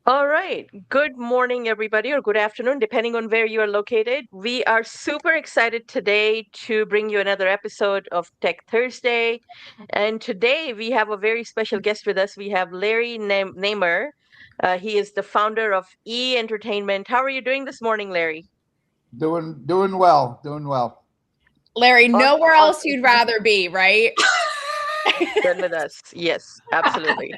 All right. Good morning, everybody, or good afternoon, depending on where you are located. We are super excited today to bring you another episode of Tech Thursday. And today we have a very special guest with us. We have Larry Namer. He is the founder of E Entertainment. How are you doing this morning, Larry? Doing well, doing well. Larry, Awesome. nowhere else Awesome. you'd rather be, right? Done with us. Yes, absolutely.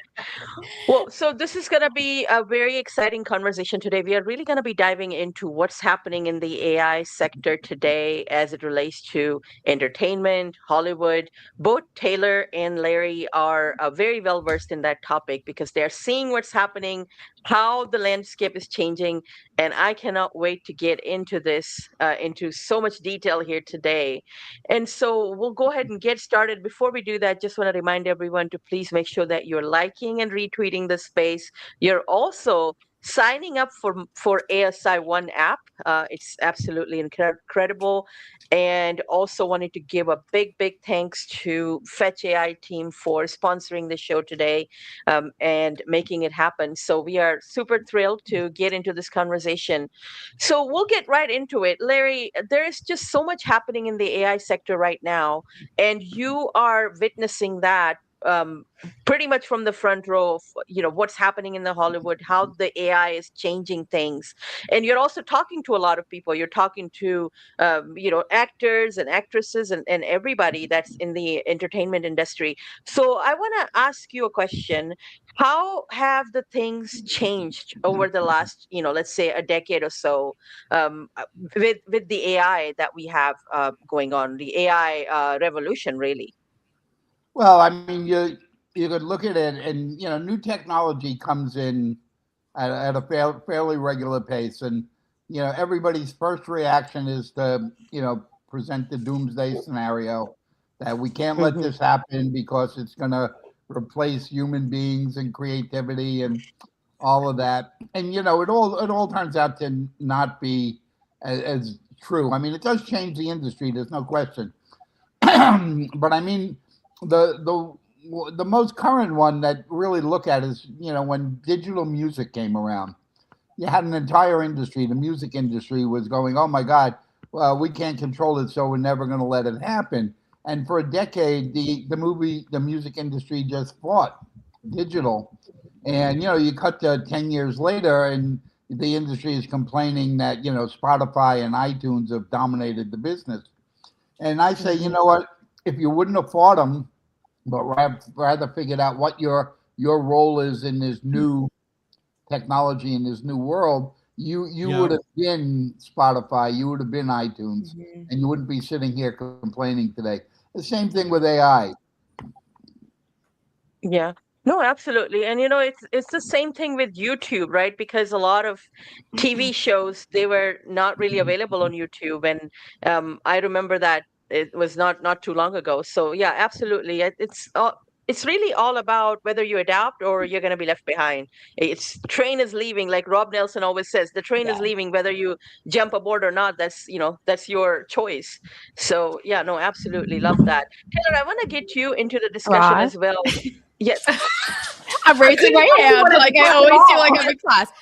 Well, so this is going to be a very exciting conversation today. We are really going to be diving into what's happening in the AI sector today as it relates to entertainment, Hollywood. Both Taylor and Larry are very well versed in that topic because they're seeing what's happening, how the landscape is changing, and I cannot wait to get into this into so much detail here today. And so we'll go ahead and get started. Before we do that, just want to remind everyone to please make sure that you're liking and retweeting the space. You're also signing up for ASI One app. It's absolutely incredible. And also wanted to give a big thanks to Fetch AI team for sponsoring the show today and making it happen. So we are super thrilled to get into this conversation. So we'll get right into it. Larry, there is just so much happening in the AI sector right now, and you are witnessing that pretty much from the front row of what's happening in the Hollywood, how the AI is changing things. And you're also talking to a lot of people. You're talking to actors and actresses and everybody that's in the entertainment industry. So I want to ask you a question. How have the things changed over the last, let's say a decade or so, um, uh, with the AI that we have going on, the AI revolution, really? Well, I mean, you could look at it, and new technology comes in at a fairly regular pace, and everybody's first reaction is to present the doomsday scenario that we can't let Hmm. this happen because it's going to replace human beings and creativity and all of that. And it all turns out to not be as true. I mean, it does change the industry. There's no question. But I mean, the most current one that really look at is when digital music came around. You had an entire industry. The music industry was going, "Oh my God, well, we can't control it, so we're never going to let it happen." And for a decade, the music industry just fought digital. And you cut to 10 years later, and the industry is complaining that Spotify and iTunes have dominated the business. And I say, you Hmm. know what? If you wouldn't have fought them, but rather figured out what your role is in this new technology in this new world, you would Yeah. have been Spotify, you would have been iTunes, Mhm. and you wouldn't be sitting here complaining today. The same thing with AI. Yeah. No, absolutely. And it's the same thing with YouTube, right? Because a lot of TV shows they were not really available on YouTube, and I remember that it was not too long ago. So yeah, absolutely. It's really all about whether you adapt or you're going to be left behind. It's train is leaving, like Rob Nelson always says. The train is Yeah. leaving, whether you jump aboard or not. That's your choice. So yeah, no, absolutely love that. Taylor, I want to get you into the discussion Right. as well. Yes. I'm I raising couldn't my tell you hand what it's like I worth at always do, like all. I'm in class.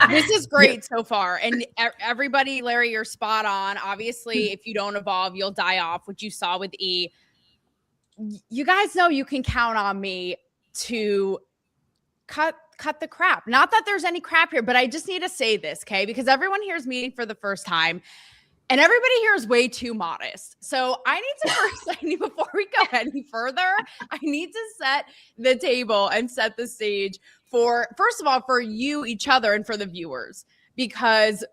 This is Yeah. great so far. And everybody, Larry, you're spot on. Obviously, if you don't evolve, you'll die off, which you saw with E. You guys know you can count on me to cut the crap. Not that there's any crap here, but I just need to say this, okay? Because everyone here is meeting for the first time. And everybody here is way too modest. So I need to first, before we go any further, I need to set the table and set the stage for, first of all, for you, each other, and for the viewers, because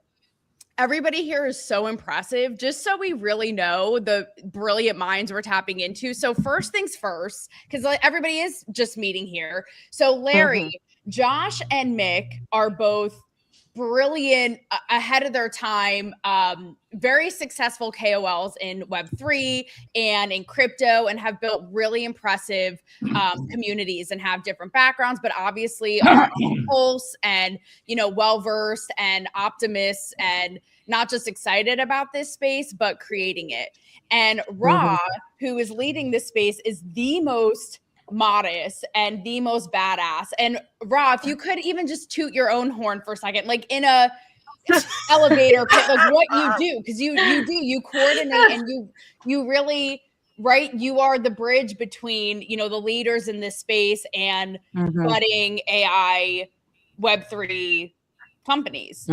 everybody here is so impressive, just so we really know the brilliant minds we're tapping into. So, first things first, because everybody is just meeting here. So, Larry, Hmm. Josh, and Mick are both brilliant, ahead of their time, very successful KOLs in Web3 and in crypto, and have built really impressive communities and have different backgrounds, but obviously are on the pulse and, well versed and optimists and not just excited about this space, but creating it. And Hmm. Ra, who is leading this space, is the most modest and the most badass. And Ra, if you could even just toot your own horn for a second, like in a elevator pit, like what you do, because you coordinate and you really, right, you are the bridge between, you know, the leaders in this space and budding AI Web3 companies.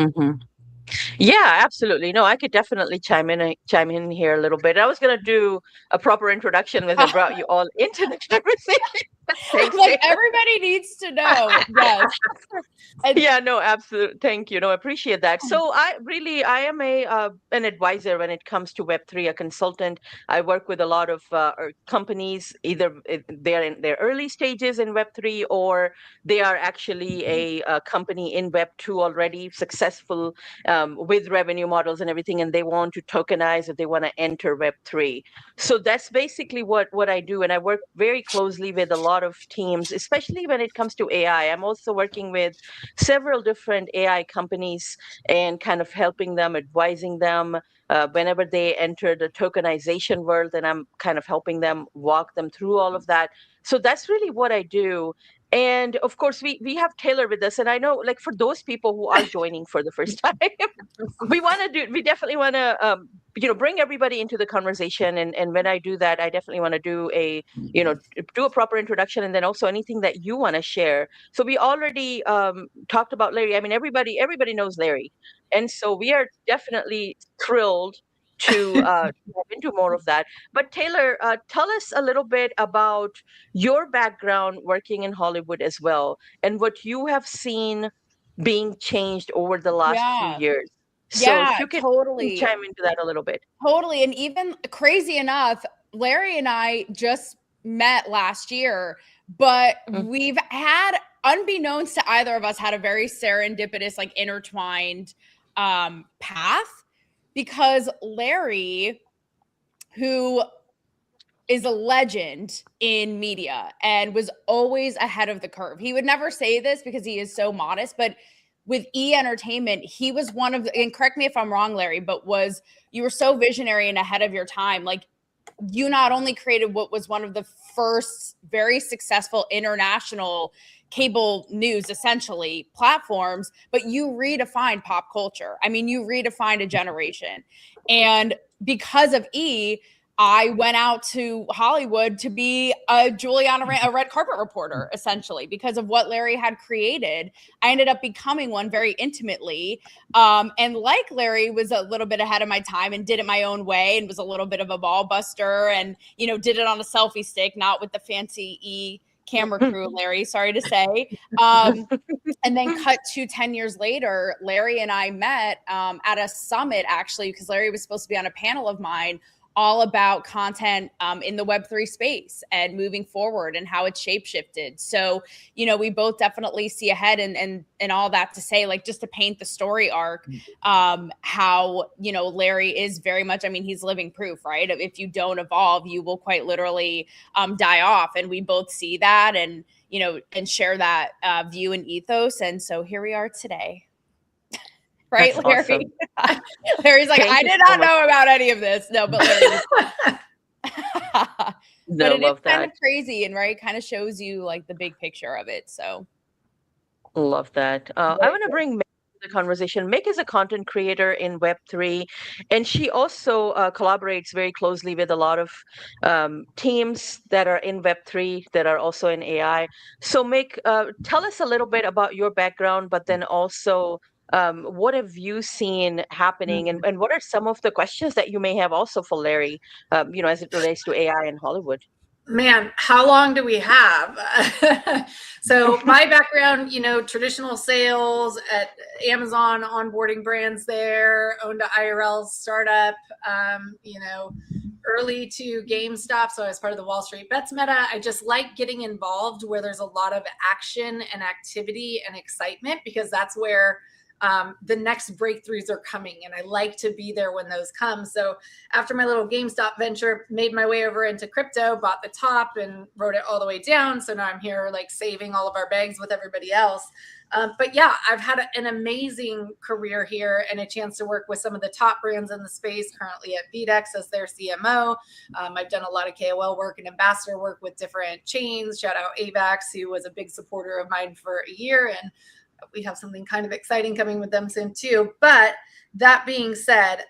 Yeah, absolutely. No, I could definitely chime in here a little bit. I was gonna do a proper introduction as I brought you all into the conversation. Thanks, Like Taylor. everybody needs to know. Yes. Yeah, no, absolutely. Thank you. No, I appreciate that. So I am an advisor when it comes to Web3, a consultant. I work with a lot of companies, either they're in their early stages in Web3 or they are actually a company in Web2 already successful with revenue models and everything, and they want to tokenize if they want to enter Web3. So that's basically what I do. And I work very closely with a lot of teams, especially when it comes to AI. I'm also working with several different AI companies and kind of helping them, advising them whenever they enter the tokenization world, and I'm kind of helping them walk them through all of that. So that's really what I do. And of course, we have Taylor with us, and I know, like, for those people who are joining for the first time, we definitely want to bring everybody into the conversation. And when I do that, I definitely want to do do a proper introduction, and then also anything that you want to share. So we already talked about Larry. I mean, everybody knows Larry, and so we are definitely thrilled to dive into more of that. But Taylor, tell us a little bit about your background working in Hollywood as well, and what you have seen being changed over the last few years. So if you could totally chime into that a little bit. Totally. And even crazy enough, Larry and I just met last year, but we've had, unbeknownst to either of us, had a very serendipitous, like intertwined path, because Larry, who is a legend in media and was always ahead of the curve. He would never say this because he is so modest, but with E Entertainment, he was one of the, and correct me if I'm wrong, Larry, but you were so visionary and ahead of your time. Like, you not only created what was one of the first very successful international cable news, essentially, platforms, but you redefined pop culture. I mean, you redefined a generation. And because of E, I went out to Hollywood to be a red carpet reporter, essentially, because of what Larry had created. I ended up becoming one very intimately. And like Larry, was a little bit ahead of my time and did it my own way and was a little bit of a ball buster and, did it on a selfie stick, not with the fancy E camera crew, Larry, sorry to say. And then cut to 10 years later, Larry and I met at a summit, actually, because Larry was supposed to be on a panel of mine all about content in the Web3 space and moving forward and how it's shapeshifted. So, we both definitely see ahead and all that to say, like, just to paint the story arc, how, Larry is very much, I mean, he's living proof, right? If you don't evolve, you will quite literally die off. And we both see that and, and share that view and ethos. And so here we are today. Right, That's Larry? awesome. Larry's like, I did not know about any of this. No, but Larry. But it is kind of crazy and kind of shows you like the big picture of it. So love that. I want to bring Meg to the conversation. Meg is a content creator in Web3, and she also collaborates very closely with a lot of teams that are in Web3 that are also in AI. So Meg, tell us a little bit about your background, but then also what have you seen happening, and what are some of the questions that you may have also for Larry, as it relates to AI in Hollywood? Man, how long do we have? So my background, traditional sales at Amazon, onboarding brands there, owned an IRL startup, early to GameStop. So I was part of the Wall Street Bets meta. I just like getting involved where there's a lot of action and activity and excitement, because that's where the next breakthroughs are coming, and I like to be there when those come. So after my little GameStop venture, made my way over into crypto, bought the top and wrote it all the way down. So now I'm here like saving all of our bags with everybody else. But yeah, I've had an amazing career here and a chance to work with some of the top brands in the space, currently at VDEX as their CMO. I've done a lot of KOL work and ambassador work with different chains. Shout out AVAX, who was a big supporter of mine for a year. And we have something kind of exciting coming with them soon too. But that being said,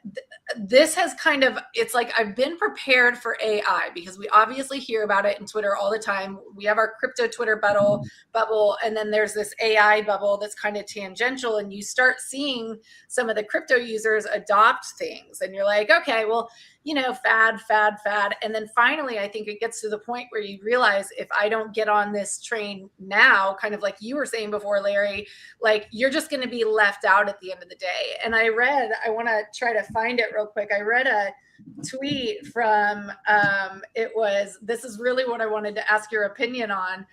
this has kind of, it's like I've been prepared for AI because we obviously hear about it in Twitter all the time. We have our crypto Twitter bubble, and then there's this AI bubble that's kind of tangential, and you start seeing some of the crypto users adopt things, and you're like, okay, well, you know, fad. And then finally, I think it gets to the point where you realize if I don't get on this train now, kind of like you were saying before, Larry, like you're just going to be left out at the end of the day. And I want to try to find it real quick. I read a tweet from, this is really what I wanted to ask your opinion on.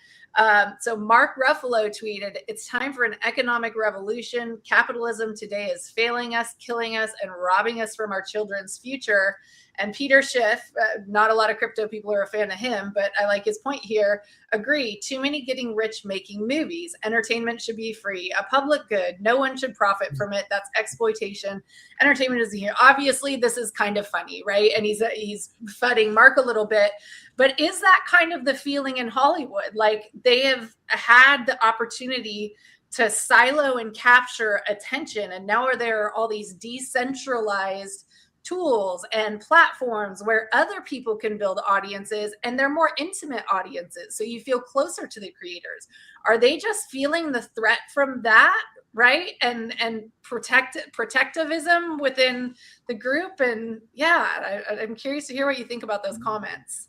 So Mark Ruffalo tweeted, "It's time for an economic revolution. Capitalism today is failing us, killing us, and robbing us from our children's future." And Peter Schiff, not a lot of crypto people are a fan of him, but I like his point here. Agree, too many getting rich making movies. Entertainment should be free, a public good. No one should profit from it. That's exploitation. Entertainment isn't here. Obviously, this is kind of funny, right? And he's fudding Mark a little bit. But is that kind of the feeling in Hollywood? Like they have had the opportunity to silo and capture attention, and now there are all these decentralized tools and platforms where other people can build audiences, and they're more intimate audiences. So you feel closer to the creators. Are they just feeling the threat from that, right? And protectivism within the group? And yeah, I'm curious to hear what you think about those comments.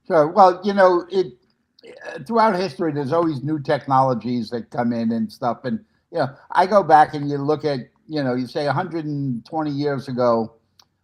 Sure. Well, you know, throughout history, there's always new technologies that come in and stuff. And, you know, I go back and you look at, you know, you say 120 years ago,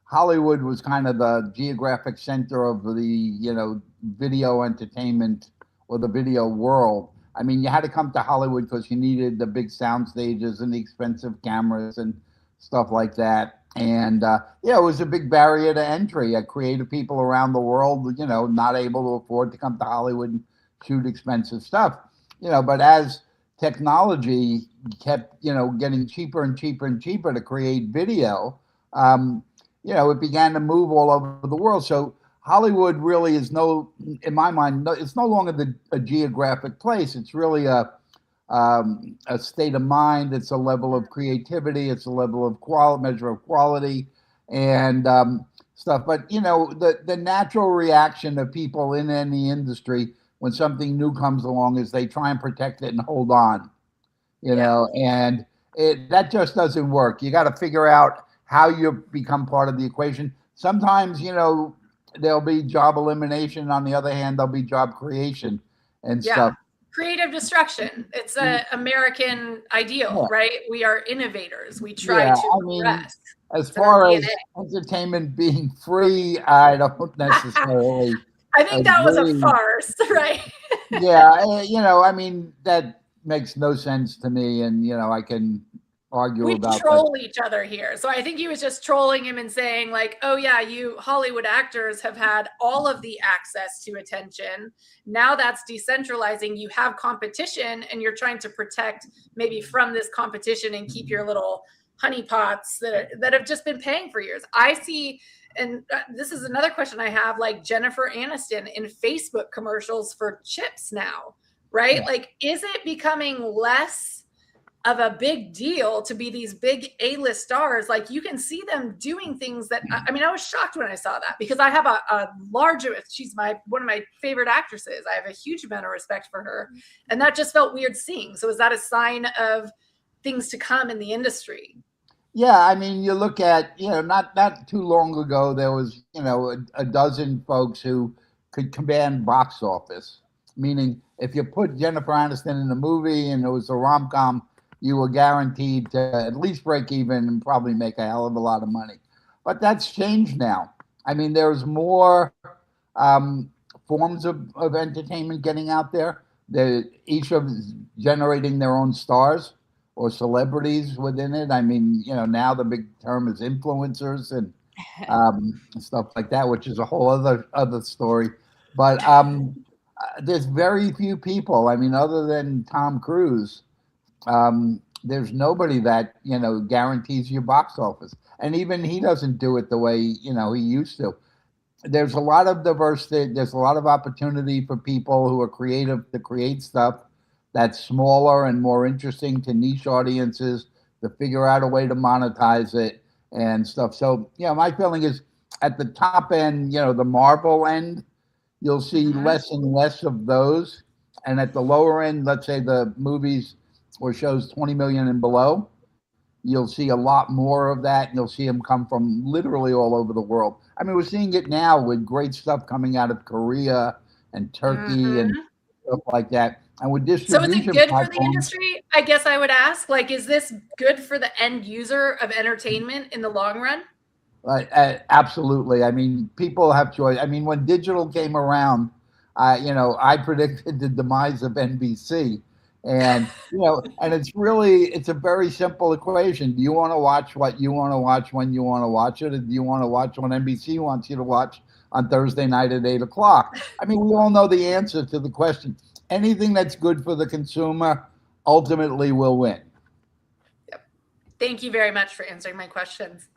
Hollywood was kind of the geographic center of the, you know, video entertainment or the video world. I mean, you had to come to Hollywood because you needed the big sound stages and the expensive cameras and stuff like that. And, yeah, it was a big barrier to entry. Creative people around the world, you know, not able to afford to come to Hollywood and shoot expensive stuff, you know, but as technology kept, you know, getting cheaper and cheaper and cheaper to create video, you know, it began to move all over the world. So Hollywood really is in my mind, it's no longer a geographic place. It's really a state of mind. It's a level of creativity. It's a level of measure of quality and stuff. But, you know, the natural reaction of people in any industry when something new comes along is they try and protect it and hold on, you know, and that just doesn't work. You got to figure out how you become part of the equation. Sometimes, you know, there'll be job elimination. On the other hand, there'll be job creation and stuff. Creative destruction. It's an American ideal, right? We are innovators. We try to progress. As far as entertainment being free, I don't necessarily. I think that was a farce, right? Yeah, you know, I mean, that makes no sense to me. And, you know, I can argue about that. We troll each other here. So I think he was just trolling him and saying like, oh yeah, you Hollywood actors have had all of the access to attention. Now that's decentralizing. You have competition and you're trying to protect maybe from this competition and keep your little honeypots that have just been paying for years. I see, and this is another question I have, like Jennifer Aniston in Facebook commercials for chips now, right? Yeah. Like, is it becoming less of a big deal to be these big A-list stars? Like you can see them doing things that, I mean, I was shocked when I saw that because I have a large, she's one of my favorite actresses. I have a huge amount of respect for her. And that just felt weird seeing. So is that a sign of things to come in the industry? Yeah. I mean, you look at, you know, not too long ago, there was, you know, a dozen folks who could command box office, meaning if you put Jennifer Aniston in a movie and it was a rom-com, you were guaranteed to at least break even and probably make a hell of a lot of money. But that's changed now. I mean, there's more forms of entertainment getting out there. Each of generating their own stars. or celebrities within it. I mean, now the big term is influencers and stuff like that, which is a whole other story. But there's very few people. I mean, other than Tom Cruise, there's nobody that guarantees you box office, and even he doesn't do it the way he used to. There's a lot of diversity. There's a lot of opportunity for people who are creative to create stuff that's smaller and more interesting to niche audiences, to figure out a way to monetize it and stuff. So, my feeling is at the top end, the Marvel end, you'll see less and less of those. And at the lower end, let's say the movies or shows 20 million and below, you'll see a lot more of that. And you'll see them come from literally all over the world. I mean, we're seeing it now with great stuff coming out of Korea and Turkey and stuff like that. And with distribution, so is it good for the industry? I guess I would ask, like, is this good for the end user of entertainment in the long run? Absolutely. I mean, people have choice. I mean, when digital came around, I predicted the demise of NBC. And, and it's a very simple equation. Do you want to watch what you want to watch when you want to watch it? Or do you want to watch what NBC wants you to watch on Thursday night at 8:00? I mean, we all know the answer to the question. Anything that's good for the consumer ultimately will win. Yep. Thank you very much for answering my questions.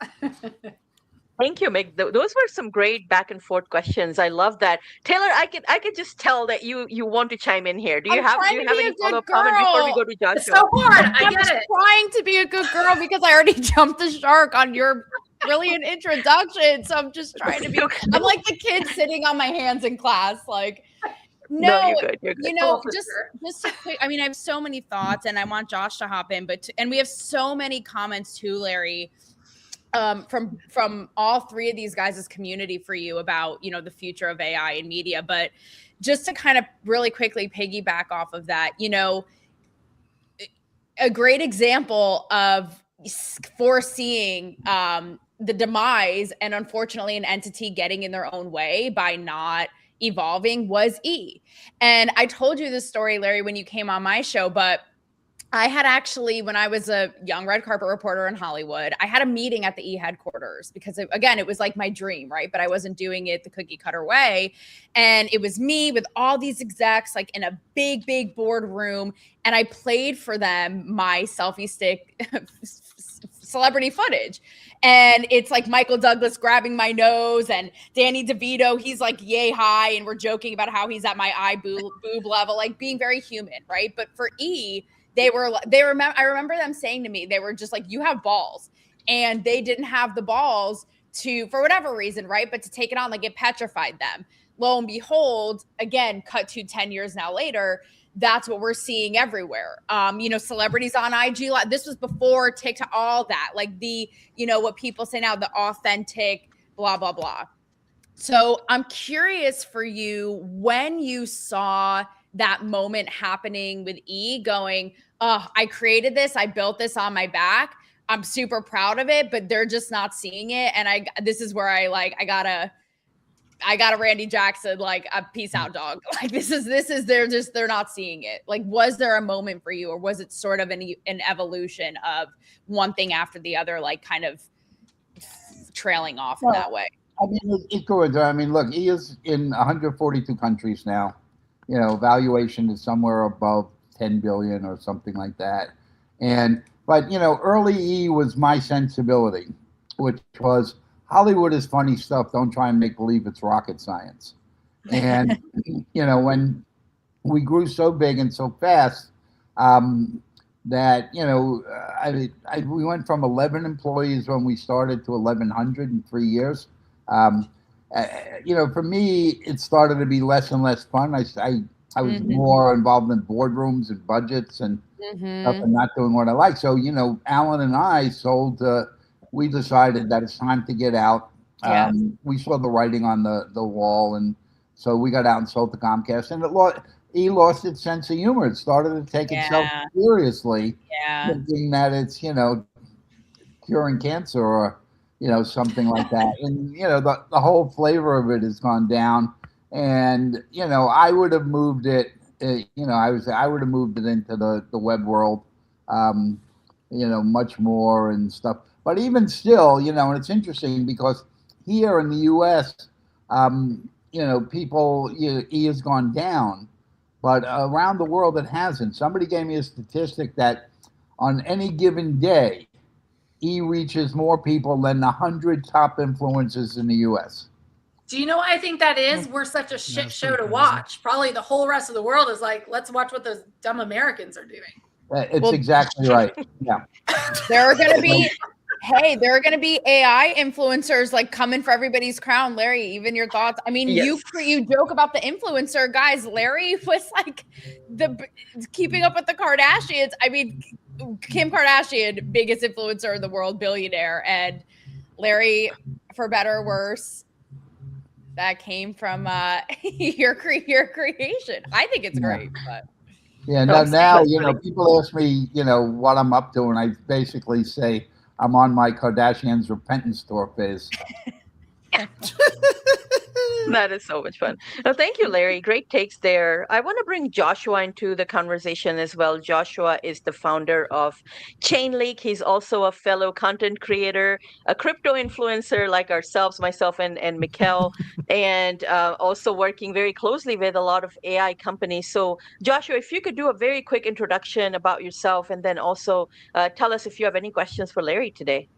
Thank you, Meg. Those were some great back and forth questions. I love that. Taylor, I could just tell that you want to chime in here. Do you have any follow-up comment before we go to Joshua? It's so hard. I get it. Trying to be a good girl because I already jumped the shark on your brilliant introduction. So I'm just trying to be. I'm like the kid sitting on my hands in class, like. No, you're good. You're good. Just a quick. I mean, I have so many thoughts, and I want Josh to hop in, and we have so many comments too, Larry. From all three of these guys' community for you about, the future of AI and media. But just to kind of really quickly piggyback off of that, a great example of foreseeing the demise and unfortunately an entity getting in their own way by not evolving was E. And I told you this story, Larry, when you came on my show, but I had actually, when I was a young red carpet reporter in Hollywood, I had a meeting at the E headquarters because, it was like my dream, right? But I wasn't doing it the cookie cutter way. And it was me with all these execs, like in a big, big boardroom. And I played for them my selfie stick celebrity footage. And it's like Michael Douglas grabbing my nose and Danny DeVito, he's like yay high. And we're joking about how he's at my eye boob level, like being very human, right? But for E, I remember them saying to me, they were just like, you have balls. And they didn't have the balls to, for whatever reason, right? But to take it on, like it petrified them. Lo and behold, again, cut to 10 years now later, that's what we're seeing everywhere. Celebrities on IG Live. This was before TikTok, all that. Like what people say now, the authentic, blah, blah, blah. So I'm curious for you, when you saw that moment happening with E going, oh, I created this, I built this on my back. I'm super proud of it, but they're just not seeing it. And this is where I got a Randy Jackson, like a peace out dog. Like they're not seeing it. Like, was there a moment for you, or was it sort of an evolution of one thing after the other, like kind of trailing off in that way? I mean, it goes. I mean, look, E is in 142 countries now. Valuation is somewhere above 10 billion or something like that. But early E was my sensibility, which was Hollywood is funny stuff. Don't try and make believe it's rocket science. And, when we grew so big and so fast, that, we went from 11 employees when we started to 1,100 in 3 years. For me, it started to be less and less fun. I was more involved in boardrooms and budgets and stuff, and not doing what I like. So, Alan and I we decided that it's time to get out. Yeah. We saw the writing on the wall, and so we got out and sold to Comcast. And E lost its sense of humor. It started to take itself seriously, thinking that it's, curing cancer or, something like that. And, the whole flavor of it has gone down. And, I would have moved it, I would have moved it into the web world. much more and stuff. But even still, and it's interesting because here in the U.S., people, E has gone down, but around the world it hasn't. Somebody gave me a statistic that on any given day, E reaches more people than 100 top influencers in the U.S. Do you know what I think that is? We're such a shit show to watch. Probably the whole rest of the world is like, let's watch what those dumb Americans are doing. It's exactly right. Yeah. There are going to be, there are going to be AI influencers like coming for everybody's crown. Larry, even your thoughts? I mean, Yes. you joke about the influencer guys. Larry was like keeping up with the Kardashians. I mean, Kim Kardashian, biggest influencer in the world, billionaire, and Larry, for better or worse, that came from your creation. I think it's great, but. Yeah, now people ask me, what I'm up to, and I basically say I'm on my Kardashians repentance tour phase. That is so much fun. Well, thank you, Larry. Great takes there. I want to bring Joshua into the conversation as well. Joshua is the founder of Chainlink. He's also a fellow content creator, a crypto influencer like ourselves, myself and Mikkel, and also working very closely with a lot of AI companies. So, Joshua, if you could do a very quick introduction about yourself, and then also tell us if you have any questions for Larry today.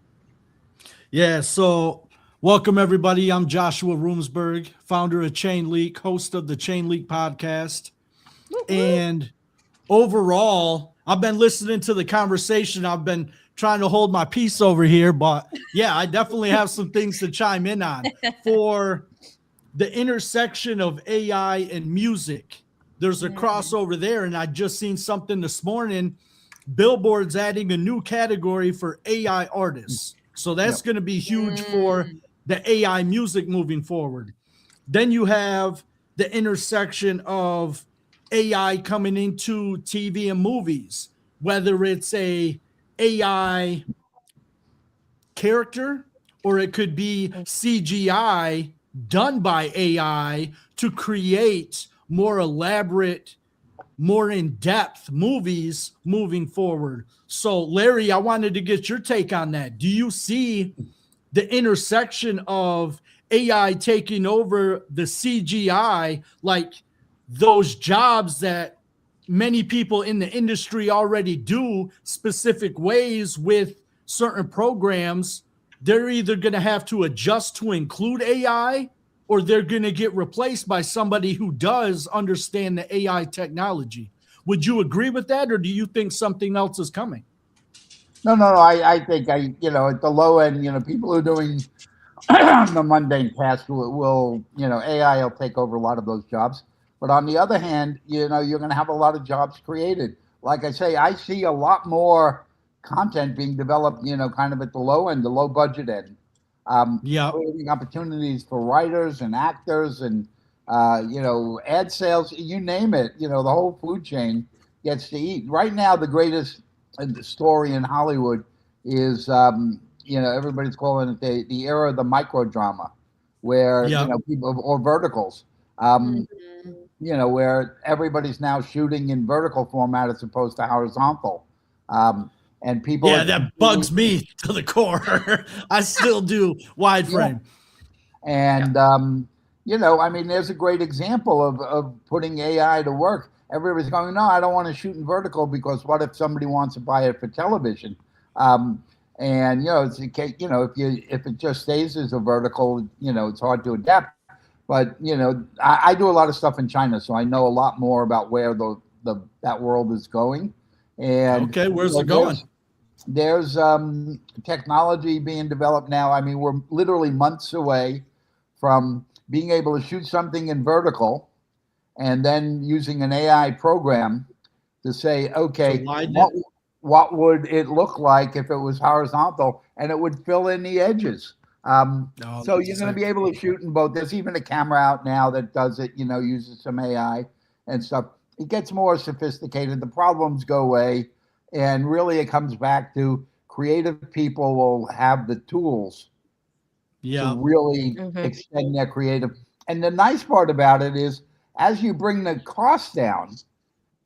Yeah, so welcome, everybody. I'm Joshua Roomsberg, founder of Chainlink, host of the Chainlink podcast. And overall, I've been listening to the conversation. I've been trying to hold my peace over here, but yeah, I definitely have some things to chime in on. For the intersection of AI and music, there's a crossover there, and I just seen something this morning. Billboard's adding a new category for AI artists. So that's going to be huge for the AI music moving forward. Then you have the intersection of AI coming into TV and movies, whether it's a AI character or it could be CGI done by AI to create more elaborate, more in-depth movies moving forward. So Larry, I wanted to get your take on that. Do you see the intersection of AI taking over the CGI, like those jobs that many people in the industry already do specific ways with certain programs? They're either going to have to adjust to include AI, or they're going to get replaced by somebody who does understand the AI technology. Would you agree with that, or do you think something else is coming? No. I think at the low end, people who are doing the mundane tasks will AI will take over a lot of those jobs. But on the other hand, you're going to have a lot of jobs created. Like I say, I see a lot more content being developed, kind of at the low end, the low budget end. Creating opportunities for writers and actors and ad sales, you name it. The whole food chain gets to eat. Right now, the greatest story in Hollywood is everybody's calling it the era of the microdrama, where people, or verticals, where everybody's now shooting in vertical format as opposed to horizontal. And people, that bugs me to the core. I still do wide frame. And there's a great example of putting AI to work. Everybody's going, no, I don't want to shoot in vertical because what if somebody wants to buy it for television? It's if it just stays as a vertical, it's hard to adapt. But I do a lot of stuff in China, so I know a lot more about where that world is going. And where's it going? There's technology being developed now. I mean, we're literally months away from being able to shoot something in vertical and then using an AI program to say, okay, what would it look like if it was horizontal, and it would fill in the edges. So you're going to be able to shoot in both. There's even a camera out now that does it, uses some AI and stuff. It gets more sophisticated. The problems go away. And really it comes back to creative people will have the tools to really extend their creative. And the nice part about it is, as you bring the cost down,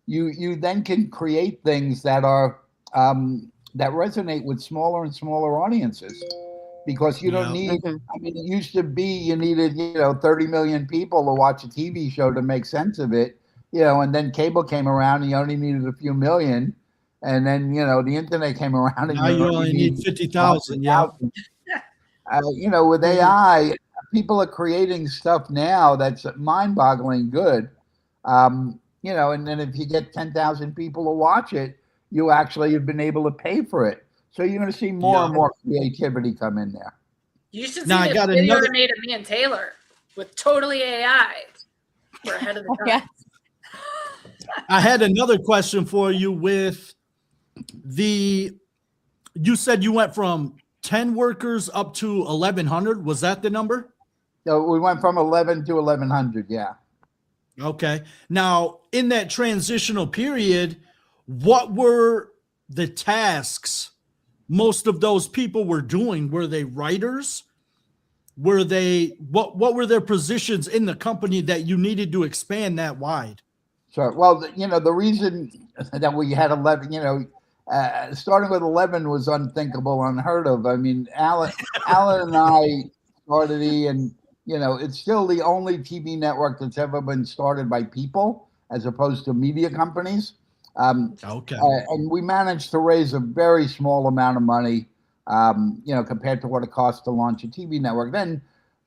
you then can create things that are that resonate with smaller and smaller audiences, because you don't Yeah. need. Mhm. I mean, it used to be you needed 30 million people to watch a TV show to make sense of it, and then cable came around and you only needed a few million, and then the internet came around and Now you you only only need need 50,000. Yeah. 100,000. With Mhm. AI, people are creating stuff now that's mind-boggling good. And then if you get 10,000 people to watch it, you actually have been able to pay for it. So you're going to see more Yeah. and more creativity come in there. You should see Now I this got video another- I made of me and Taylor with totally AI. We're ahead of the time. Yeah. I had another question for you with you said you went from 10 workers up to 1,100. Was that the number? So we went from 11 to 1,100. Yeah. Okay. Now, in that transitional period, what were the tasks most of those people were doing? Were they writers? Were they what were their positions in the company that you needed to expand that wide? Sure. Well, the reason that we had 11, starting with 11 was unthinkable, unheard of. I mean, Alan and I started and it's still the only TV network that's ever been started by people as opposed to media companies. Okay. And we managed to raise a very small amount of money, compared to what it cost to launch a TV network.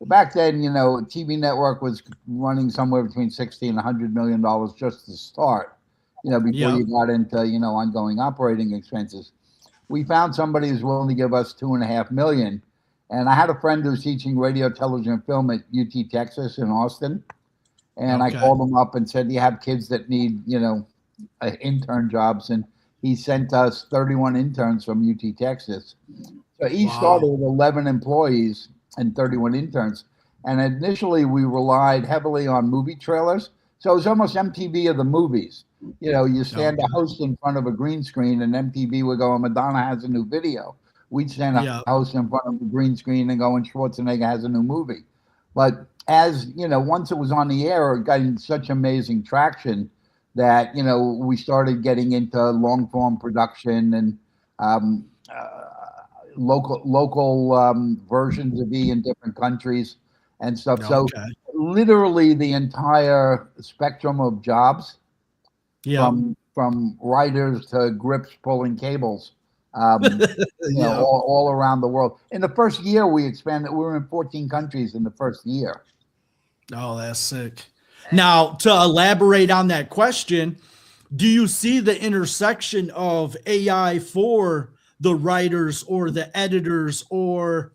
Back then, a TV network was running somewhere between $60 and $100 million just to start, before Yeah. you got into, ongoing operating expenses. We found somebody who's willing to give us $2.5 million. And I had a friend who's teaching radio, television, and film at UT Texas in Austin. And Okay. I called him up and said, "Do you have kids that need, intern jobs?" And he sent us 31 interns from UT Texas. So each Wow. started with 11 employees and 31 interns. And initially we relied heavily on movie trailers. So it was almost MTV of the movies. You stand a Okay. host in front of a green screen and MTV would go, "Madonna has a new video." We'd stand Yeah. a host in front of a green screen and go, "And Schwarzenegger has a new movie." But as, once it was on the air, it got such amazing traction that, we started getting into long form production and local versions of E in different countries and stuff. So Okay. literally the entire spectrum of jobs, Yeah. from writers to grips pulling cables, Yeah. all around the world. In the first year we expanded. We were in 14 countries in the first year. Oh, that's sick. Now, to elaborate on that question, do you see the intersection of AI for the writers or the editors or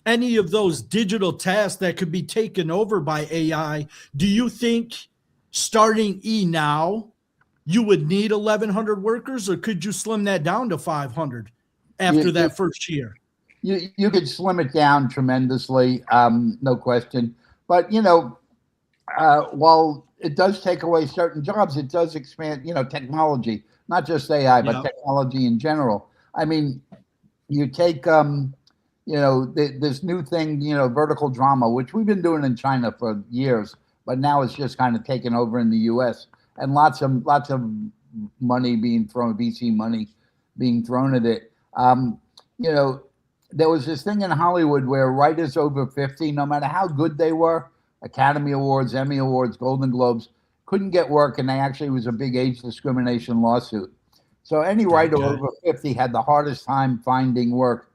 any of those digital tasks that could be taken over by AI? Do you think starting E now, you would need 1,100 workers, or could you slim that down to 500 after that first year? You could slim it down tremendously, no question. But while it does take away certain jobs, it does expand, technology, not just AI, but Yeah. technology in general. I mean, you take, this new thing, vertical drama, which we've been doing in China for years, but now it's just kind of taken over in the U.S. and lots of money being thrown, VC money being thrown at it. There was this thing in Hollywood where writers over 50, no matter how good they were, Academy Awards, Emmy Awards, Golden Globes, couldn't get work, and they actually was a big age discrimination lawsuit. So any writer Okay. over 50 had the hardest time finding work.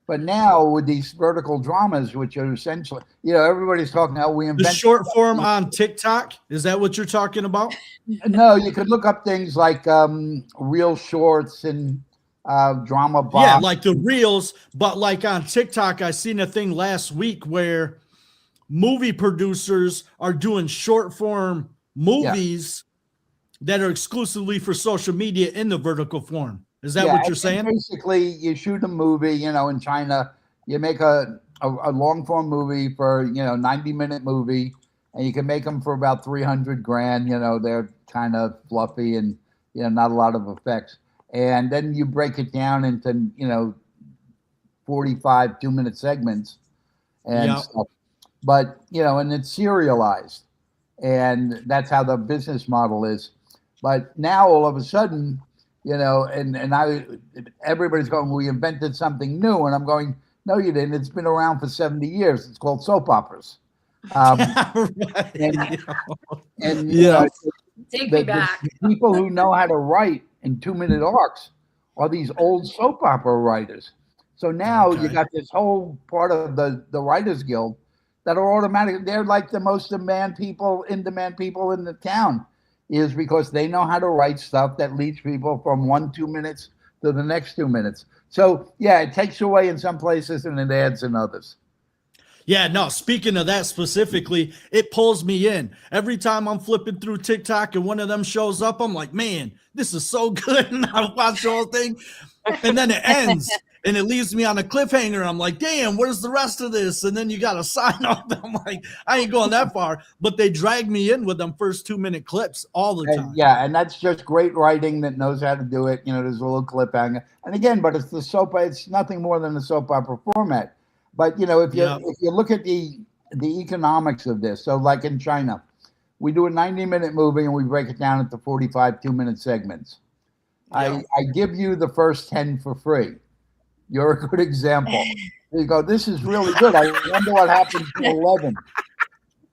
But now with these vertical dramas, which are essentially, everybody's talking how we The invent. short form on TikTok, is that what you're talking about? No, you could look up things like Real Shorts and Drama Box. Yeah, like the reels, but like on TikTok, I seen a thing last week where movie producers are doing short form movies that are exclusively for social media in the vertical form. Is that what you're saying? Basically, you shoot a movie, in China, you make a long form movie for, 90-minute movie, and you can make them for about 300 grand. They're kind of fluffy and, not a lot of effects. And then you break it down into, 45 2-minute segments and stuff. But, and it's serialized. And that's how the business model is. But now all of a sudden, you know, and everybody's going, we invented something new. And I'm going, no, you didn't. It's been around for 70 years. It's called soap operas. Right. And Yeah. Take me the back. people who know how to write in 2-minute arcs are these old soap opera writers. So now you Okay. got this whole part of the Writers Guild that are automatic. They're like the most in demand people in the town, is because they know how to write stuff that leads people from 2 minutes to the next 2 minutes. So yeah, it takes away in some places and it adds in others. Yeah, no, speaking of that specifically, it pulls me in. Every time I'm flipping through TikTok and one of them shows up, I'm like, man, this is so good. And I watch the whole thing. And then it ends and it leaves me on a cliffhanger. I'm like, damn, where's the rest of this? And then you got to sign off. I'm like, I ain't going that far. But they drag me in with them first 2-minute clips all the time. Yeah, and that's just great writing that knows how to do it. You know, there's a little cliffhanger. And again, but it's nothing more than the soap opera format. But you know, if you look at the economics of this, so like in China, we do a 90-minute movie and we break it down into 45 2-minute segments. Yeah. I give you the first 10 for free. You're a good example. You go, this is really good. I wonder what happens in 11.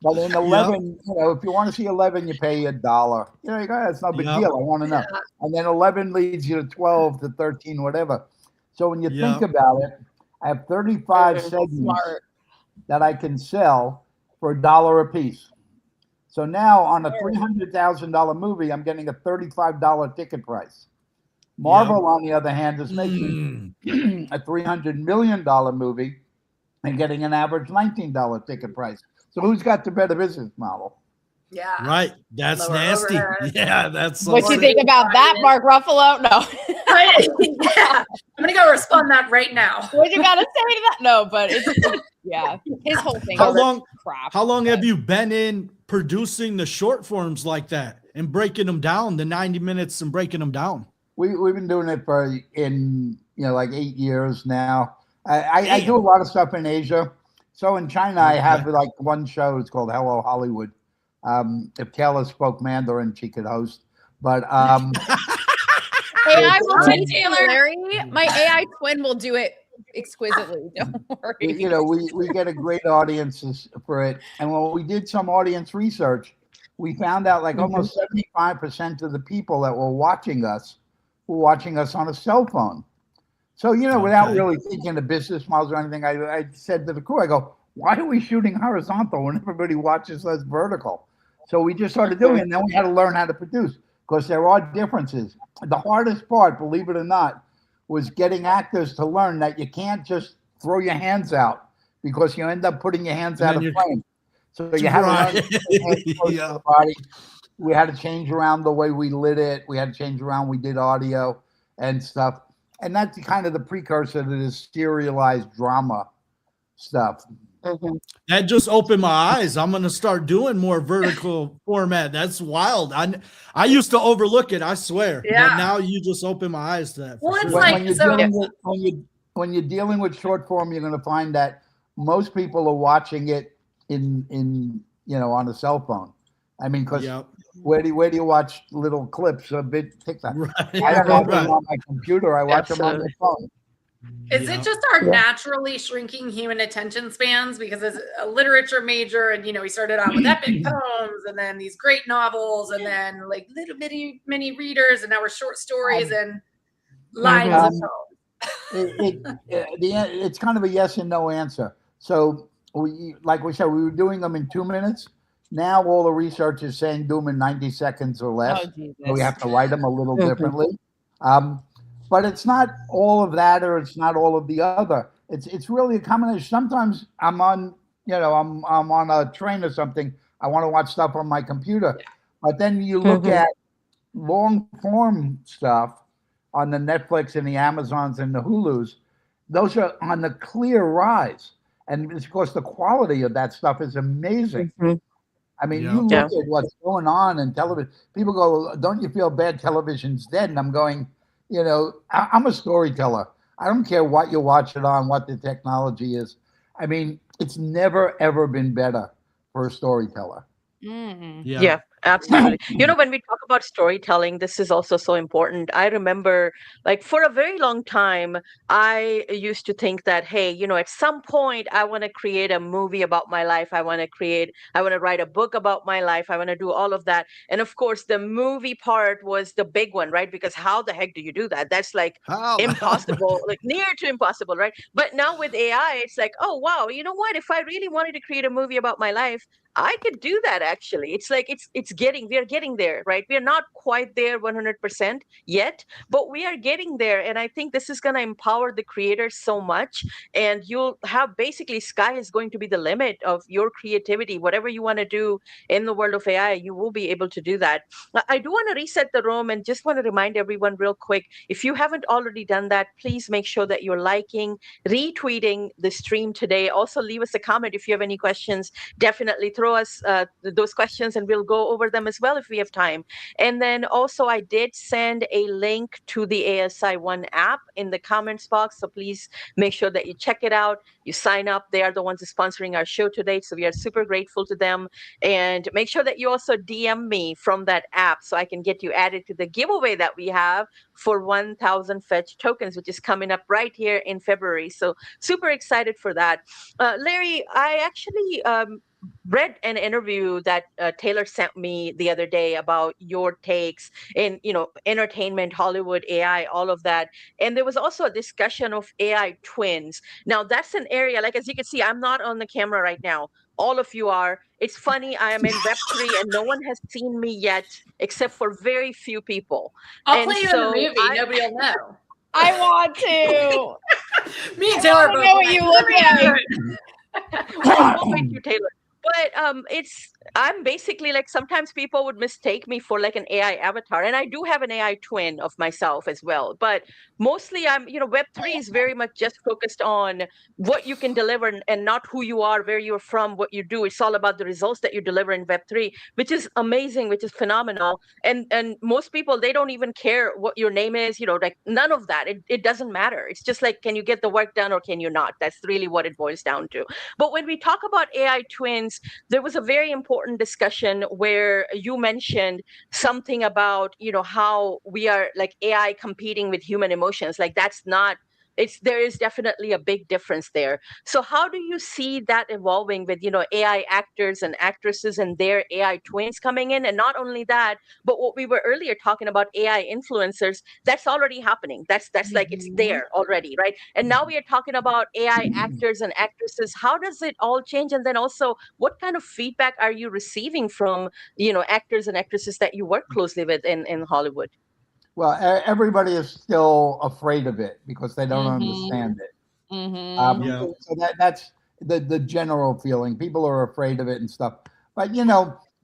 But in 11, you know, if you want to see 11, you pay $1. You know, you go, that's no big deal. I want to know. And then 11 leads you to 12 to 13, whatever. So when you think about it, I have 35 segments that I can sell for $1 a piece. So now on a $300,000 movie, I'm getting a $35 ticket price. Marvel, on the other hand, is making a $300 million movie and getting an average $19 ticket price. So who's got the better business model? Yeah. Right. That's Lower nasty. overhead. Yeah, that's What you think about that, Mark Ruffalo? No. Yeah. I'm gonna go respond that right now. What you gotta say to that? No, but it's yeah, his whole thing. How is long? crap. How long have you been in producing the short forms like that and breaking them down, the 90 minutes and breaking them down? We've been doing it for like 8 years now. I do a lot of stuff in Asia. So in China, I have like one show. It's called Hello Hollywood. If Taylor spoke Mandarin, she could host. But AI will Right, teach you, Taylor? Larry. My AI twin will do it exquisitely. Don't worry. you know, we get a great audience for it. And when we did some audience research, we found out like almost 75% of the people that were watching us on a cell phone. So, you know, without really thinking of business models or anything, I said to the crew, I go, why are we shooting horizontal when everybody watches us vertical? So we just started doing it, and then we had to learn how to produce because there are differences. The hardest part, believe it or not, was getting actors to learn that you can't just throw your hands out because you end up putting your hands out of frame. So you have to learn to put your hands close to the body. We had to change around the way we lit it. We had to change around. We did audio and stuff. And that's kind of the precursor to this serialized drama stuff. That just opened my eyes. I'm going to start doing more vertical format. That's wild. I used to overlook it, I swear. Yeah. But now you just open my eyes to that. for Well, it's sure. like- When you're, so- dealing with, when you're dealing with short form, you're going to find that most people are watching it in on a cell phone. I mean, because Yep. where do you watch little clips of big TikTok? Right. I don't watch Right. them on my computer. I watch them on my Absolutely. phone. Is Yeah. it just our naturally shrinking human attention spans? Because as a literature major, and we started out with epic poems, and then these great novels, and then like little bitty mini readers, and now we're short stories and lines of poems. It's kind of a yes and no answer. So like we said, we were doing them in 2 minutes. Now all the research is saying do them in 90 seconds or less. Oh, Jesus. So we have to write them a little differently. But it's not all of that, or it's not all of the other. It's really a combination. Sometimes I'm on, I'm on a train or something. I want to watch stuff on my computer. But then you look at long form stuff on the Netflix and the Amazons and the Hulus. Those are on the clear rise. And of course, the quality of that stuff is amazing. I mean, you look at what's going on in television. People go, don't you feel bad television's dead? And I'm going, I'm a storyteller. I don't care what you watch it on, what the technology is. I mean, it's never, ever been better for a storyteller. Mm. Yeah. Yeah, Absolutely. When we talk about storytelling, this is also so important. I remember, like, for a very long time, I used to think that, hey, at some point, I want to create a movie about my life. I want to write a book about my life. I want to do all of that. And of course, the movie part was the big one, right? Because how the heck do you do that? That's like How? impossible, like near to impossible, right? But now with AI, it's like, oh, wow, you know what? If I really wanted to create a movie about my life, I could do that actually. It's like we are getting there, right? We are not quite there 100% yet, but we are getting there. And I think this is going to empower the creators so much. And you'll have basically sky is going to be the limit of your creativity. Whatever you want to do in the world of AI, you will be able to do that. I do want to reset the room and just want to remind everyone real quick. If you haven't already done that, please make sure that you're liking, retweeting the stream today. Also, leave us a comment if you have any questions. Definitely throw us those questions and we'll go over them as well if we have time. And then also I did send a link to the ASI One app in the comments box. So please make sure that you check it out. You sign up. They are the ones sponsoring our show today. So we are super grateful to them. And make sure that you also DM me from that app so I can get you added to the giveaway that we have for 1,000 fetch tokens, which is coming up right here in February. So super excited for that. Larry, I actually read an interview that Taylor sent me the other day about your takes in, entertainment, Hollywood, AI, all of that. And there was also a discussion of AI twins. Now, that's an area, like, as you can see, I'm not on the camera right now. All of you are. It's funny, I am in Web3 and no one has seen me yet, except for very few people. I'll play you in the movie. Nobody will know. I want to. Me and Taylor both know what you look like. We'll wait for Taylor. But I'm basically like, sometimes people would mistake me for like an AI avatar, and I do have an AI twin of myself as well. But mostly Web3 is very much just focused on what you can deliver and not who you are, where you're from, what you do. It's all about the results that you deliver in Web3, which is amazing, which is phenomenal. And most people, they don't even care what your name is, like none of that. It doesn't matter. It's just like, can you get the work done or can you not? That's really what it boils down to. But when we talk about AI twins, there was a very important discussion where you mentioned something about, how we are like AI competing with human emotions. Like that's not, there is definitely a big difference there. So how do you see that evolving with, AI actors and actresses and their AI twins coming in? And not only that, but what we were earlier talking about, AI influencers, that's already happening. That's like, it's there already, right? And now we are talking about AI actors and actresses. How does it all change? And then also, what kind of feedback are you receiving from, actors and actresses that you work closely with in Hollywood? Well, everybody is still afraid of it because they don't understand it. Yeah. So that's the general feeling. People are afraid of it and stuff. But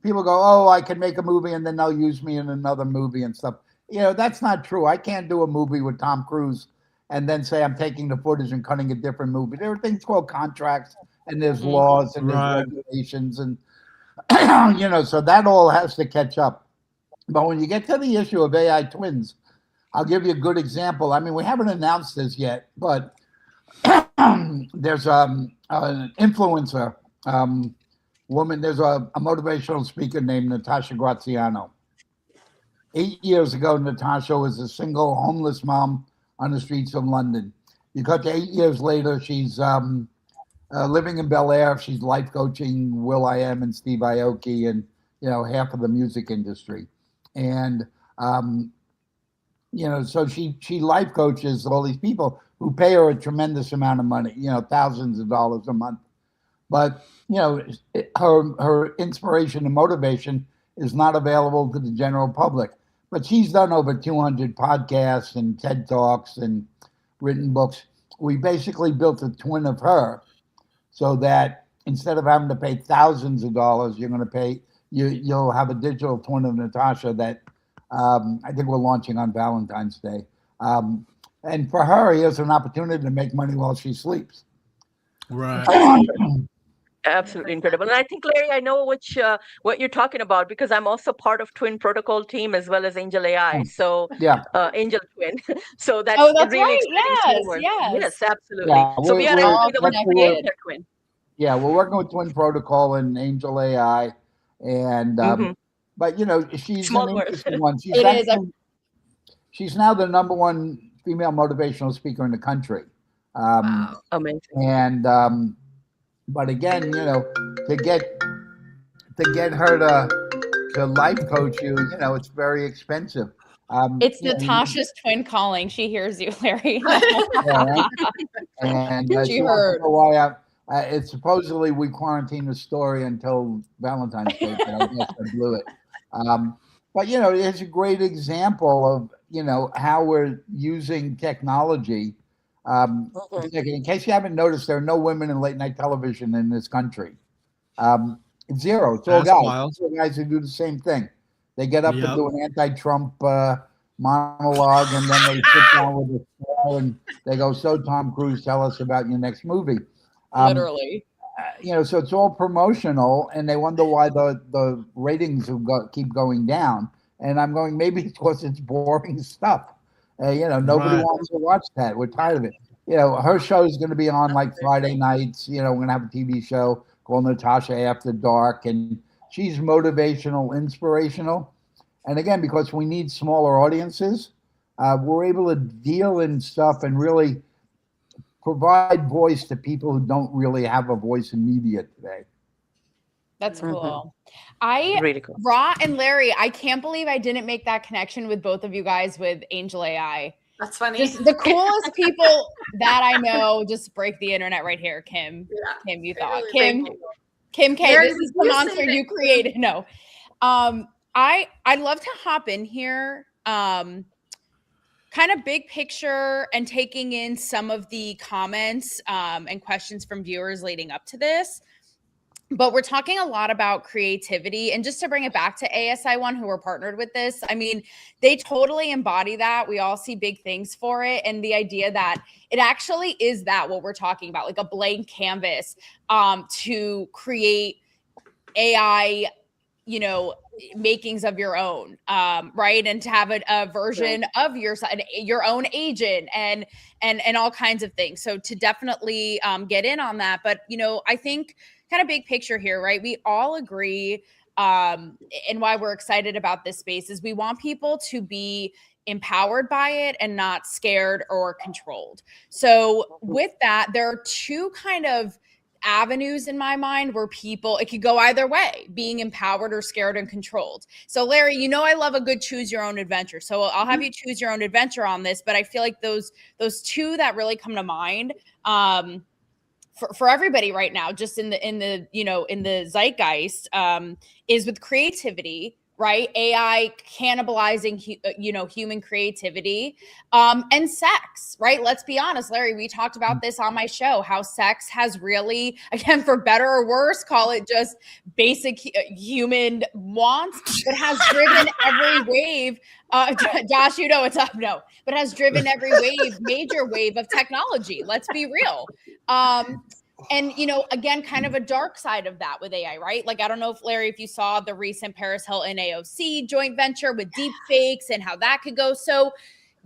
people go, "Oh, I can make a movie and then they'll use me in another movie and stuff." That's not true. I can't do a movie with Tom Cruise and then say I'm taking the footage and cutting a different movie. There are things called contracts and there's laws and there's regulations and so that all has to catch up. But when you get to the issue of AI twins, I'll give you a good example. I mean, we haven't announced this yet, but there's an influencer woman. There's a motivational speaker named Natasha Graziano. 8 years ago, Natasha was a single homeless mom on the streets of London. You cut to 8 years later, she's living in Bel Air. She's life coaching will.i.am and Steve Aoki and half of the music industry. And so she life coaches all these people who pay her a tremendous amount of money, thousands of dollars a month. But her inspiration and motivation is not available to the general public. But she's done over 200 podcasts and TED Talks and written books. We basically built a twin of her so that instead of having to pay thousands of dollars, you'll have a digital twin of Natasha that I think we're launching on Valentine's Day. And for her, here's an opportunity to make money while she sleeps. Right. Absolutely incredible. And I think, Larry, I know what you're talking about because I'm also part of Twin Protocol team as well as Angel AI. So yeah, Angel Twin. So that's really right. exciting. Yes, absolutely. Yeah, so we are actually the ones who created their twin. Yeah, we're working with Twin Protocol and Angel AI, and but she's Small an world. interesting one. She's It is. she's now the #1 female motivational speaker in the country. Wow. Amazing. And but again, to get her to life coach you, it's very expensive. It's Natasha's twin calling. She hears you, Larry. Yeah, right? And She she wants heard. to know why it's supposedly we quarantined the story until Valentine's Day, but I guess I blew it. But it's a great example of how we're using technology. In case you haven't noticed, there are no women in late night television in this country. Zero. It's all That's guys. wild. It's all guys who do the same thing. They get up Yep. and do an anti-Trump monologue, and then they sit down with a show and they go, "So, Tom Cruise, tell us about your next movie." Literally. So it's all promotional, and they wonder why the ratings keep going down. And I'm going, maybe it's because it's boring stuff. Nobody Right. wants to watch that. We're tired of it. Her show is going to be on like Friday nights. We're going to have a TV show called Natasha After Dark, and she's motivational, inspirational. And again, because we need smaller audiences, we're able to deal in stuff and really provide voice to people who don't really have a voice in media today. That's Mhm. cool. I Really cool. Raw and Larry, I can't believe I didn't make that connection with both of you guys with Angel AI. That's funny. Just the coolest people that I know just break the internet right here. Kim, you I thought. really Kim thank you. K, Larry, this is did the you say monster that you created. No. I'd love to hop in here. Kind of big picture and taking in some of the comments and questions from viewers leading up to this. But we're talking a lot about creativity. And just to bring it back to ASI1, who are partnered with this, I mean, they totally embody that. We all see big things for it. And the idea that it actually is that what we're talking about, like a blank canvas to create AI, makings of your own, right? And to have a version of your own agent and all kinds of things. So to definitely get in on that. But, I think kind of big picture here, right? We all agree, and why we're excited about this space is we want people to be empowered by it and not scared or controlled. So with that, there are two kind of avenues in my mind where it could go either way, being empowered or scared and controlled. So Larry, I love a good choose your own adventure. So I'll have you choose your own adventure on this, but I feel like those two that really come to mind for everybody right now, just in the zeitgeist, is with creativity, right? AI cannibalizing, human creativity, and sex, right? Let's be honest, Larry, we talked about this on my show, how sex has really, again, for better or worse, call it just basic human wants, but has driven every wave. Josh, it's up, no, but has driven every major wave of technology. Let's be real. And, again, kind of a dark side of that with AI, right? Like, I don't know if Larry, if you saw the recent Paris Hilton AOC joint venture with deep fakes and how that could go. So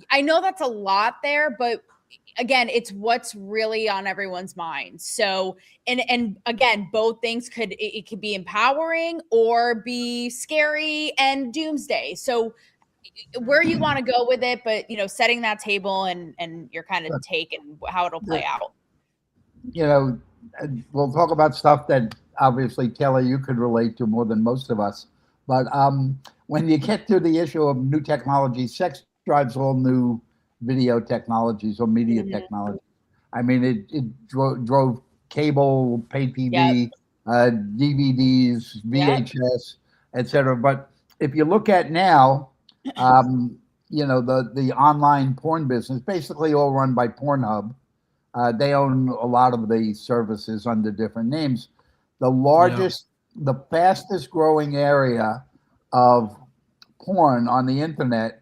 I know that's a lot there, but again, it's what's really on everyone's mind. So, and again, both things could be empowering or be scary and doomsday. So where you want to go with it, but, setting that table and your kind of take and how it'll play out. We'll talk about stuff that obviously, Taylor, you could relate to more than most of us. But when you get to the issue of new technology, sex drives all new video technologies or media technology. I mean, it drove cable, pay TV, DVDs, VHS, etc. But if you look at now, the online porn business, basically all run by Pornhub. They own a lot of the services under different names. The fastest growing area of porn on the internet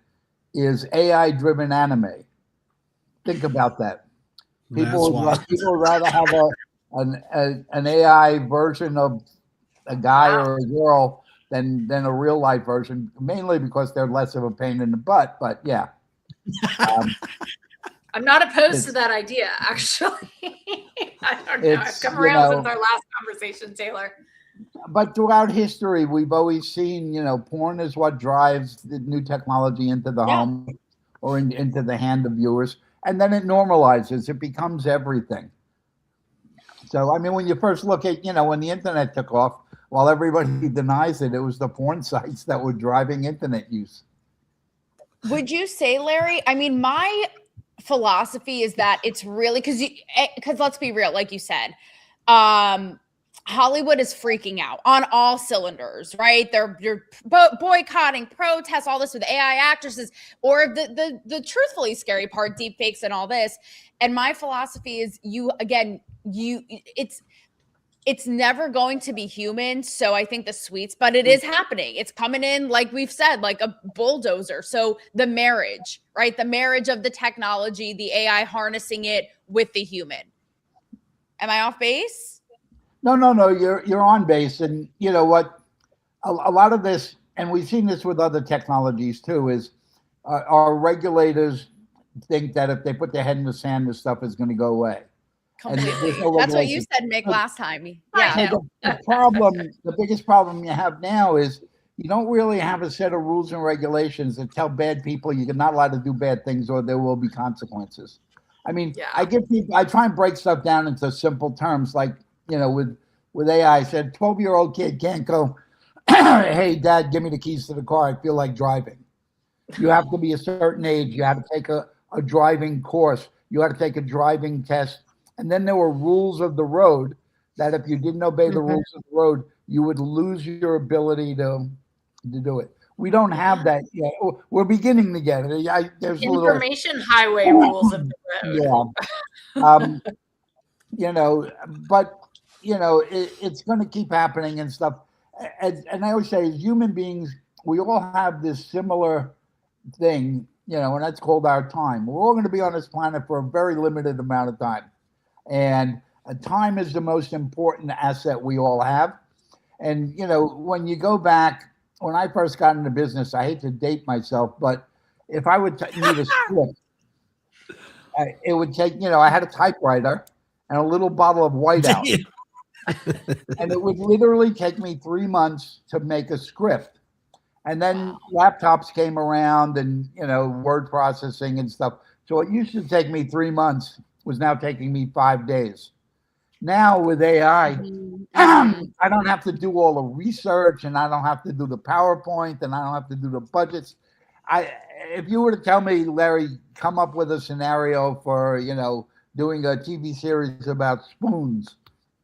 is AI-driven anime. Think about that. People would rather have an AI version of a guy or a girl than a real life version, mainly because they're less of a pain in the butt. But yeah. I'm not opposed to that idea, actually. I don't know. I've come around since our last conversation, Taylor. but throughout history, we've always seen, porn is what drives the new technology into the Yeah. home or into the hand of viewers, and then it normalizes. It becomes everything. So, I mean, when you first look at, when the internet took off, while everybody denies it, it was the porn sites that were driving internet use. Would you say, Larry? I mean, my philosophy is that it's really because let's be real, like you said, Hollywood is freaking out on all cylinders, right? They're boycotting, protests, all this with AI actresses, or the truthfully scary part, deep fakes and all this. And my philosophy is it's never going to be human. So I think the sweet spot, it is happening. It's coming in, like we've said, like a bulldozer. So the marriage, right? The marriage of the technology, the AI harnessing it with the human. Am I off base? No, you're on base. And you know what? A lot of this, and we've seen this with other technologies too, is our regulators think that if they put their head in the sand, this stuff is going to go away. Completely. No That's what you regulation. said, Mick, last time. I Yeah. know. The biggest problem you have now is you don't really have a set of rules and regulations that tell bad people you're not allowed to do bad things or there will be consequences. I mean, Yeah. I try and break stuff down into simple terms, like, with AI, I said, 12-year-old kid can't go, hey, Dad, give me the keys to the car. I feel like driving. You have to be a certain age. You have to take a driving course. You have to take a driving test. And then there were rules of the road that if you didn't obey the rules of the road, you would lose your ability to do it. We don't have that yet. We're beginning to get it. There's Information highway rules of the road. But it's going to keep happening and stuff. And I always say, as human beings, we all have this similar thing, and that's called our time. We're all going to be on this planet for a very limited amount of time. And time is the most important asset we all have. And, when you go back, when I first got into business, I hate to date myself, but if I would need a script, it would take, I had a typewriter and a little bottle of whiteout. And it would literally take me 3 months to make a script. And then laptops came around and, word processing and stuff. So it used to take me 3 months was now taking me 5 days. Now with AI, I don't have to do all the research and I don't have to do the PowerPoint and I don't have to do the budgets. If you were to tell me, Larry, come up with a scenario for, doing a TV series about spoons,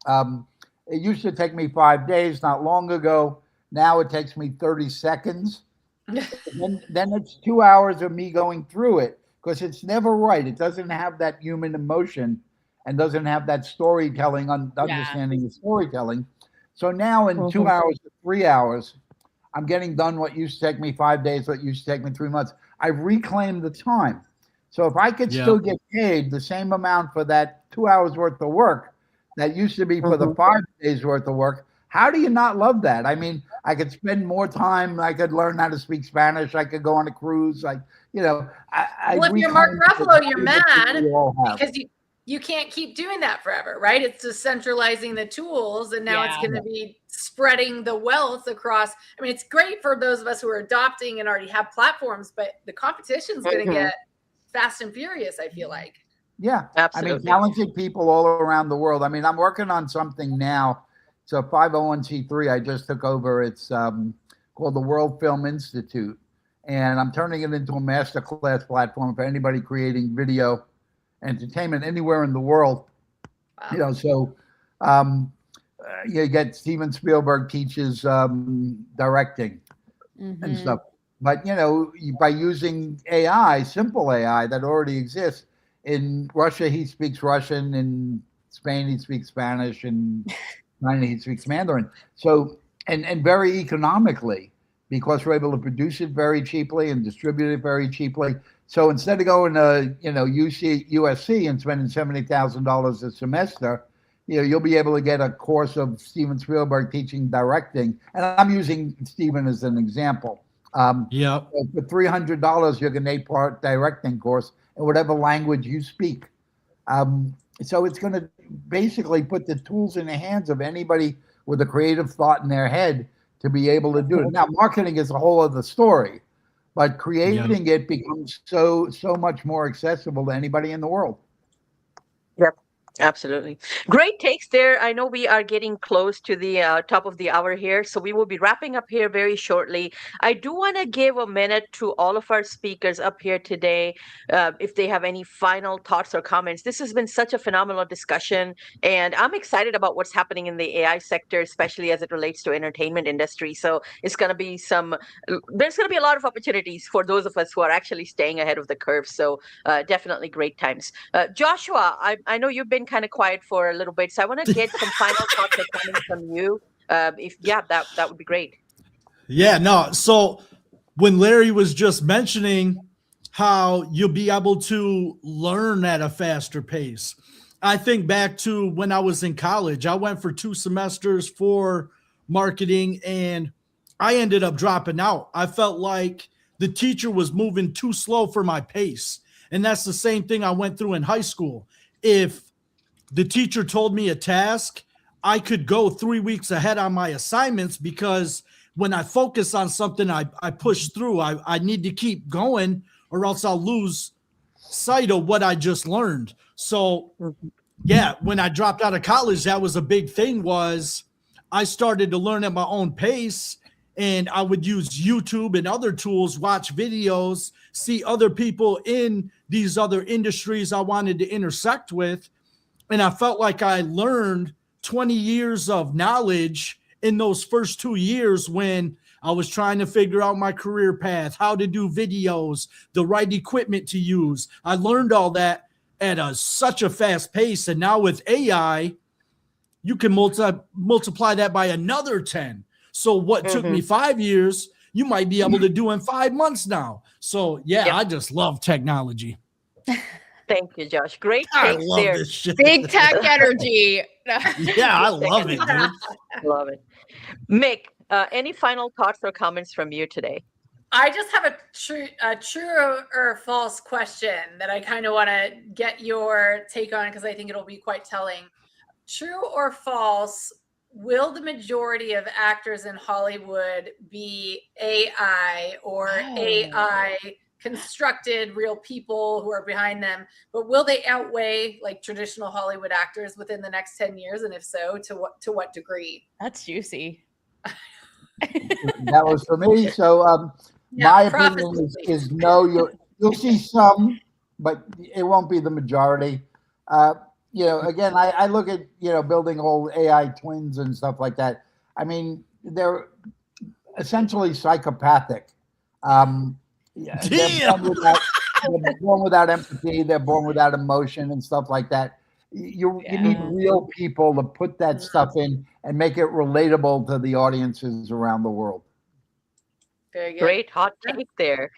it used to take me 5 days, not long ago. Now it takes me 30 seconds. Then it's 2 hours of me going through it because it's never right. It doesn't have that human emotion and doesn't have that storytelling, understanding the storytelling. So now in 2 hours to 3 hours, I'm getting done what used to take me 5 days, what used to take me 3 months. I've reclaimed the time. So if I could still get paid the same amount for that 2 hours worth of work that used to be for the 5 days worth of work, how do you not love that? I mean, I could spend more time. I could learn how to speak Spanish. I could go on a cruise. Well, if you're Mark Ruffalo, you're mad because you can't keep doing that forever, right? It's just centralizing the tools, and now it's going to be spreading the wealth across. I mean, it's great for those of us who are adopting and already have platforms, but the competition is going to get fast and furious, I feel like. Yeah, absolutely. I mean, talented people all around the world. I mean, I'm working on something now. It's a 501c3 I just took over. It's called the World Film Institute. And I'm turning it into a masterclass platform for anybody creating video entertainment anywhere in the world. Wow. You get Steven Spielberg teaches directing and stuff. But, by using AI, simple AI that already exists, in Russia, he speaks Russian. In Spain, he speaks Spanish. And China, he speaks Mandarin. So, and very economically, because we're able to produce it very cheaply and distribute it very cheaply. So instead of going to, USC and spending $70,000 a semester, you'll be able to get a course of Steven Spielberg teaching directing. And I'm using Steven as an example. For $300, you get an 8-part directing course in whatever language you speak. So it's going to basically put the tools in the hands of anybody with a creative thought in their head to be able to do it. Now, marketing is a whole other story, but creating it becomes so much more accessible to anybody in the world. Yep, absolutely. Great takes there. I know we are getting close to the top of the hour here, so we will be wrapping up here very shortly. I do want to give a minute to all of our speakers up here today, if they have any final thoughts or comments. This has been such a phenomenal discussion, and I'm excited about what's happening in the AI sector, especially as it relates to entertainment industry. So it's going to be there's going to be a lot of opportunities for those of us who are actually staying ahead of the curve. So definitely great times. Joshua, I know you've been kind of quiet for a little bit, so I want to get some final thoughts or comments from you. That would be great. Yeah, no. So when Larry was just mentioning how you'll be able to learn at a faster pace, I think back to when I was in college. I went for 2 semesters for marketing, and I ended up dropping out. I felt like the teacher was moving too slow for my pace. And that's the same thing I went through in high school. If the teacher told me a task, I could go 3 weeks ahead on my assignments, because when I focus on something, I push through. I need to keep going, or else I'll lose sight of what I just learned. So yeah, when I dropped out of college, that was a big thing. Was I started to learn at my own pace, and I would use YouTube and other tools, watch videos, see other people in these other industries I wanted to intersect with. And I felt like I learned 20 years of knowledge in those first 2 years when I was trying to figure out my career path, how to do videos, the right equipment to use. I learned all that at such a fast pace. And now with AI, you can multiply that by another 10. So what took me 5 years, you might be able to do in 5 months now. So I just love technology. Thank you, Josh. Great I takes love there. this shit. Big tech energy. Yeah, I love it, dude. Love it. Mick, any final thoughts or comments from you today? I just have a true or false question that I kind of want to get your take on, because I think it'll be quite telling. True or false, will the majority of actors in Hollywood be AI or AI constructed real people who are behind them, but will they outweigh like traditional Hollywood actors within the next 10 years? And if so, to what degree? That's juicy. That was for me. So my opinion is no. You'll see some, but it won't be the majority. Again, I look at building whole AI twins and stuff like that. I mean, they're essentially psychopathic. They're born without empathy. They're born without emotion and stuff like that. You need real people to put that stuff in and make it relatable to the audiences around the world. Very good. Great hot take there.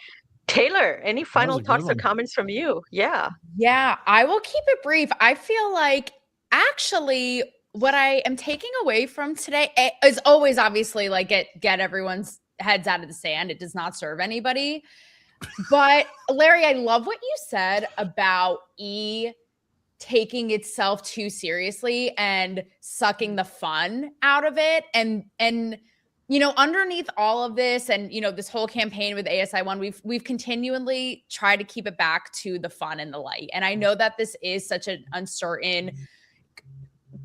Taylor, any final thoughts or comments from you? Yeah, I will keep it brief. I feel like actually what I am taking away from today is always obviously like get everyone's heads out of the sand. It does not serve anybody. But Larry, I love what you said about taking itself too seriously and sucking the fun out of it. And underneath all of this and, this whole campaign with ASI1, we've continually tried to keep it back to the fun and the light. And I know that this is such an uncertain,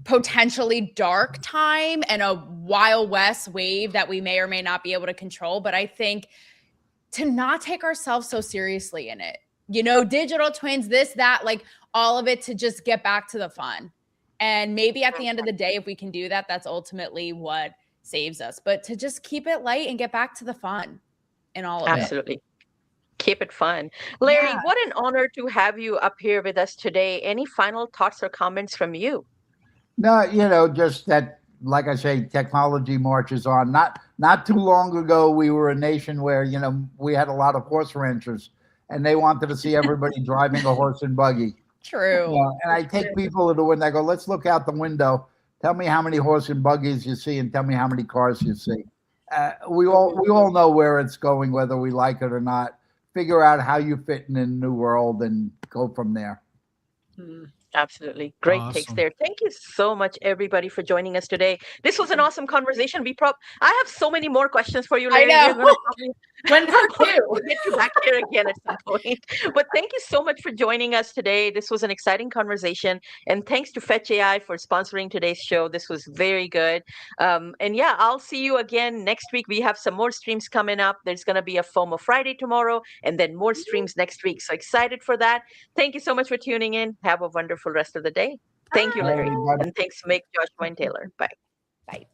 potentially dark time and a Wild West wave that we may or may not be able to control. But I think to not take ourselves so seriously in it, digital twins, this, that, like all of it, to just get back to the fun. And maybe at the end of the day, if we can do that, that's ultimately what saves us. But to just keep it light and get back to the fun in all of it. Absolutely. Keep it fun. Larry, what an honor to have you up here with us today. Any final thoughts or comments from you? No, just that, like I say, technology marches on. Not too long ago, we were a nation where, we had a lot of horse ranchers, and they wanted to see everybody driving a horse and buggy. True. And I take people to the window. I go, let's look out the window. Tell me how many horse and buggies you see, and tell me how many cars you see. We all know where it's going, whether we like it or not. Figure out how you fit in a new world and go from there. Absolutely. Great takes Awesome. there. Thank you so much, everybody, for joining us today. This was an awesome conversation. I have so many more questions for you, I Larry. know. We're gonna probably When part two. we'll get you back here again at some point. But thank you so much for joining us today. This was an exciting conversation. And thanks to Fetch AI for sponsoring today's show. This was very good. And yeah, I'll see you again next week. We have some more streams coming up. There's going to be a FOMO Friday tomorrow and then more streams next week. So excited for that. Thank you so much for tuning in. Have a wonderful rest of the day. Thank you, Bye, Larry. everybody. And thanks, Mick, Joshua, and Taylor. Bye. Bye.